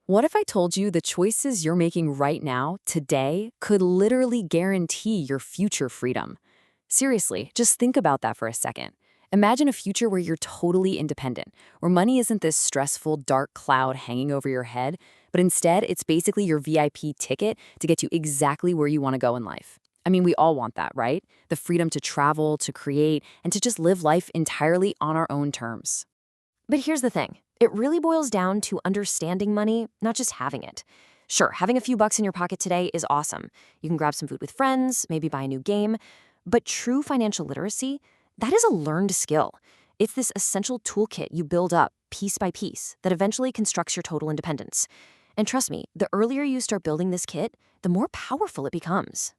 What if I told you the choices you're making right now, today, could literally guarantee your future freedom? Seriously, just think about that for a second. Imagine a future where you're totally independent, where money isn't this stressful, dark cloud hanging over your head, but instead it's basically your VIP ticket to get you exactly where you want to go in life. I mean, we all want that, right? The freedom to travel, to create, and to just live life entirely on our own terms. But here's the thing. It really boils down to understanding money, not just having it. Sure, having a few bucks in your pocket today is awesome. You can grab some food with friends, maybe buy a new game. But true financial literacy, that is a learned skill. It's this essential toolkit you build up piece by piece that eventually constructs your total independence. And trust me, the earlier you start building this kit, the more powerful it becomes.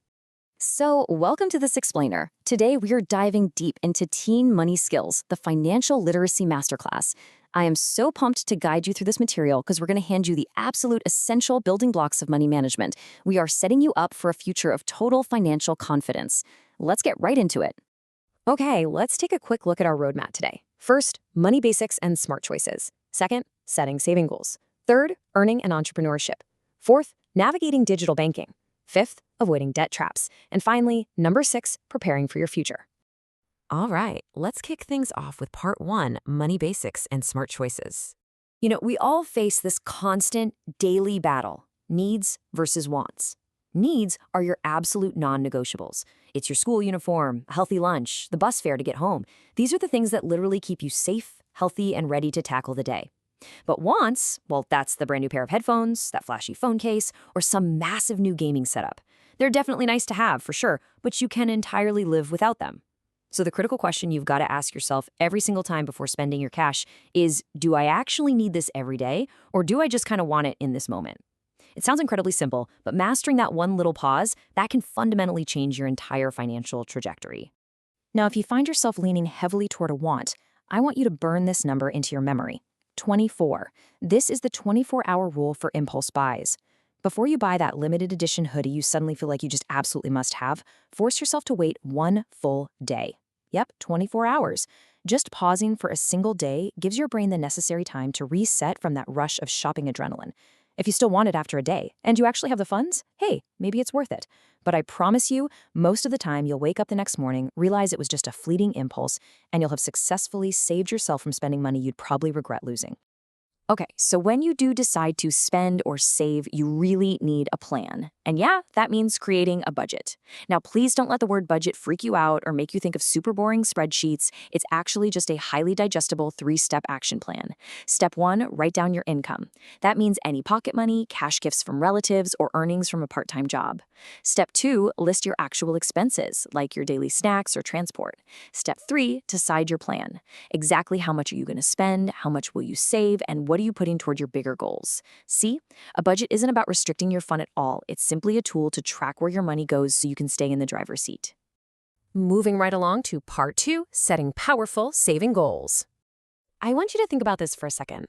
So, welcome to This Explainer. Today, we are diving deep into teen money skills, the financial literacy masterclass. I am so pumped to guide you through this material because we're going to hand you the absolute essential building blocks of money management. We are setting you up for a future of total financial confidence. Let's get right into it. Okay, let's take a quick look at our roadmap today. First, money basics and smart choices. Second, setting saving goals. Third, earning and entrepreneurship. Fourth, navigating digital banking. Fifth, avoiding debt traps. And finally, number 6, preparing for your future. All right, let's kick things off with part 1, money basics and smart choices. We all face this constant daily battle, needs versus wants. Needs are your absolute non-negotiables. It's your school uniform, a healthy lunch, the bus fare to get home. These are the things that literally keep you safe, healthy, and ready to tackle the day. But wants, well, that's the brand new pair of headphones, that flashy phone case, or some massive new gaming setup. They're definitely nice to have, for sure, but you can entirely live without them. So the critical question you've got to ask yourself every single time before spending your cash is, do I actually need this every day, or do I just kind of want it in this moment? It sounds incredibly simple, but mastering that one little pause, that can fundamentally change your entire financial trajectory. Now, if you find yourself leaning heavily toward a want, I want you to burn this number into your memory. 24. This is the 24-hour rule for impulse buys. Before you buy that limited edition hoodie you suddenly feel like you just absolutely must have, force yourself to wait one full day. Yep, 24 hours. Just pausing for a single day gives your brain the necessary time to reset from that rush of shopping adrenaline. If you still want it after a day, and you actually have the funds, hey, maybe it's worth it. But I promise you, most of the time you'll wake up the next morning, realize it was just a fleeting impulse, and you'll have successfully saved yourself from spending money you'd probably regret losing. Okay, so when you do decide to spend or save, you really need a plan. And yeah, that means creating a budget. Now, please don't let the word budget freak you out or make you think of super boring spreadsheets. It's actually just a highly digestible 3-step action plan. Step 1, write down your income. That means any pocket money, cash gifts from relatives, or earnings from a part-time job. Step 2, list your actual expenses, like your daily snacks or transport. Step 3, decide your plan. Exactly how much are you going to spend, how much will you save, and what are you putting toward your bigger goals? See, a budget isn't about restricting your fun at all. It's simply a tool to track where your money goes so you can stay in the driver's seat. Moving right along to part 2, setting powerful saving goals. I want you to think about this for a second.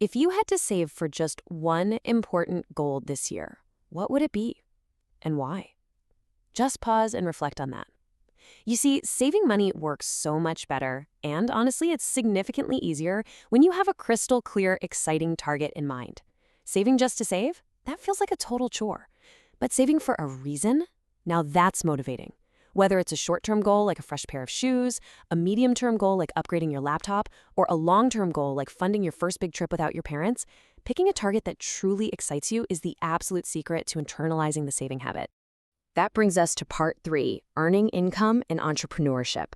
If you had to save for just one important goal this year, what would it be? And why? Just pause and reflect on that. You see, saving money works so much better, and honestly, it's significantly easier when you have a crystal clear, exciting target in mind. Saving just to save? That feels like a total chore. But saving for a reason? Now that's motivating. Whether it's a short-term goal like a fresh pair of shoes, a medium-term goal like upgrading your laptop, or a long-term goal like funding your first big trip without your parents, picking a target that truly excites you is the absolute secret to internalizing the saving habit. That brings us to part 3, earning income and entrepreneurship.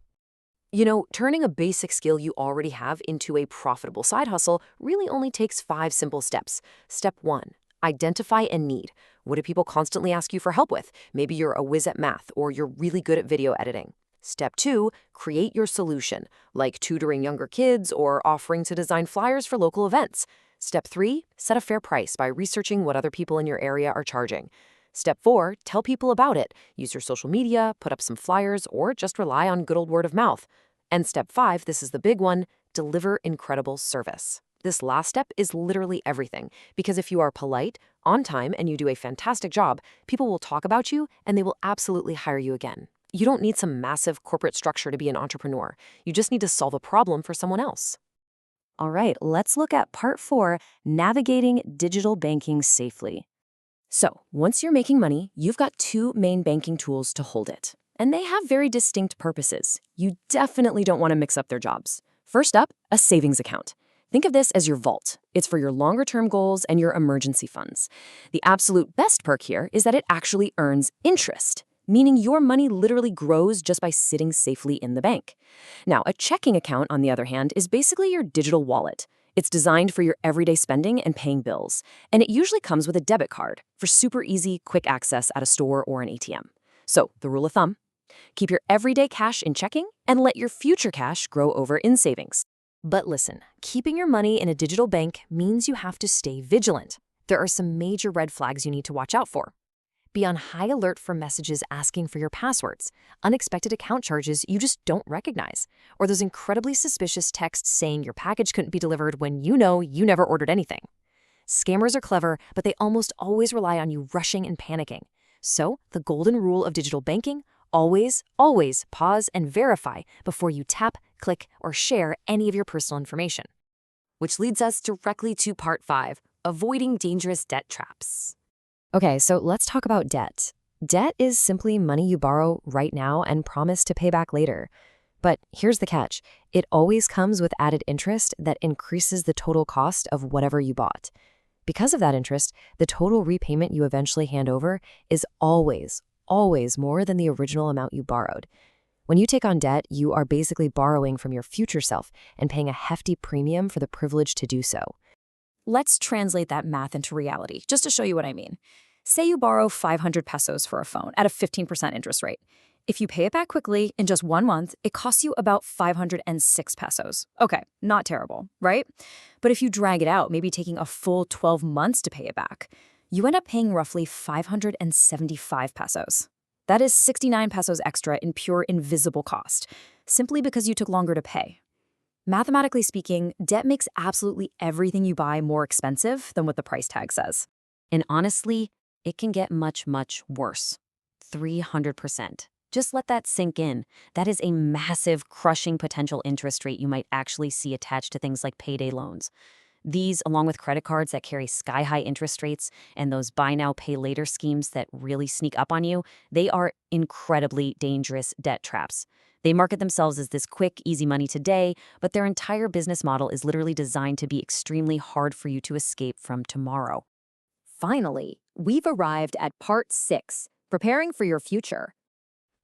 Turning a basic skill you already have into a profitable side hustle really only takes 5 simple steps. Step 1, identify a need. What do people constantly ask you for help with? Maybe you're a whiz at math or you're really good at video editing. Step 2, create your solution, like tutoring younger kids or offering to design flyers for local events. Step 3, set a fair price by researching what other people in your area are charging. Step 4, tell people about it. Use your social media, put up some flyers, or just rely on good old word of mouth. And step 5, this is the big one, deliver incredible service. This last step is literally everything, because if you are polite, on time, and you do a fantastic job, people will talk about you and they will absolutely hire you again. You don't need some massive corporate structure to be an entrepreneur. You just need to solve a problem for someone else. All right, let's look at part 4, navigating digital banking safely. So, once you're making money, you've got two main banking tools to hold it. And they have very distinct purposes. You definitely don't want to mix up their jobs. First up, a savings account. Think of this as your vault. It's for your longer-term goals and your emergency funds. The absolute best perk here is that it actually earns interest, meaning your money literally grows just by sitting safely in the bank. Now, a checking account, on the other hand, is basically your digital wallet. It's designed for your everyday spending and paying bills, and it usually comes with a debit card for super easy, quick access at a store or an ATM. So, the rule of thumb: keep your everyday cash in checking and let your future cash grow over in savings. But listen, keeping your money in a digital bank means you have to stay vigilant. There are some major red flags you need to watch out for. Be on high alert for messages asking for your passwords, unexpected account charges you just don't recognize, or those incredibly suspicious texts saying your package couldn't be delivered when you know you never ordered anything. Scammers are clever, but they almost always rely on you rushing and panicking. So, the golden rule of digital banking: always, always pause and verify before you tap, click, or share any of your personal information. Which leads us directly to part 5, avoiding dangerous debt traps. Okay, so let's talk about debt. Debt is simply money you borrow right now and promise to pay back later. But here's the catch: it always comes with added interest that increases the total cost of whatever you bought. Because of that interest, the total repayment you eventually hand over is always more than the original amount you borrowed. When you take on debt, you are basically borrowing from your future self and paying a hefty premium for the privilege to do so. Let's translate that math into reality, just to show you what I mean. Say you borrow 500 pesos for a phone at a 15% interest rate. If you pay it back quickly in just 1 month, it costs you about 506 pesos. Okay, not terrible, right? But if you drag it out, maybe taking a full 12 months to pay it back, you end up paying roughly 575 pesos. That is 69 pesos extra in pure invisible cost, simply because you took longer to pay. Mathematically speaking, debt makes absolutely everything you buy more expensive than what the price tag says. And honestly, it can get much, much worse. 300%. Just let that sink in. That is a massive, crushing potential interest rate you might actually see attached to things like payday loans. These, along with credit cards that carry sky-high interest rates and those buy now, pay later schemes that really sneak up on you, they are incredibly dangerous debt traps. They market themselves as this quick, easy money today, but their entire business model is literally designed to be extremely hard for you to escape from tomorrow. Finally, we've arrived at part 6, preparing for your future.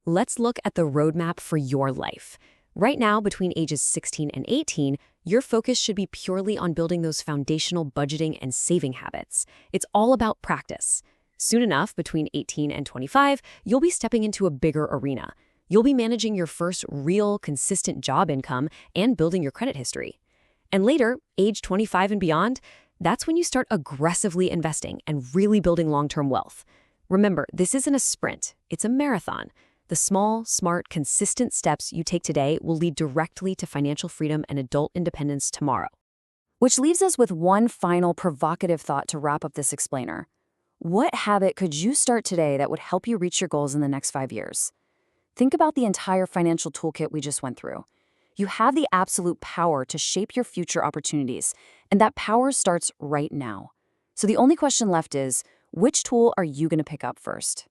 Let's look at the roadmap for your life. Right now, between ages 16 and 18, your focus should be purely on building those foundational budgeting and saving habits. It's all about practice. Soon enough, between 18 and 25, you'll be stepping into a bigger arena. You'll be managing your first real, consistent job income and building your credit history. And later, age 25 and beyond, that's when you start aggressively investing and really building long-term wealth. Remember, this isn't a sprint, it's a marathon. The small, smart, consistent steps you take today will lead directly to financial freedom and adult independence tomorrow. Which leaves us with one final provocative thought to wrap up this explainer. What habit could you start today that would help you reach your goals in the next 5 years? Think about the entire financial toolkit we just went through. You have the absolute power to shape your future opportunities, and that power starts right now. So the only question left is, which tool are you going to pick up first?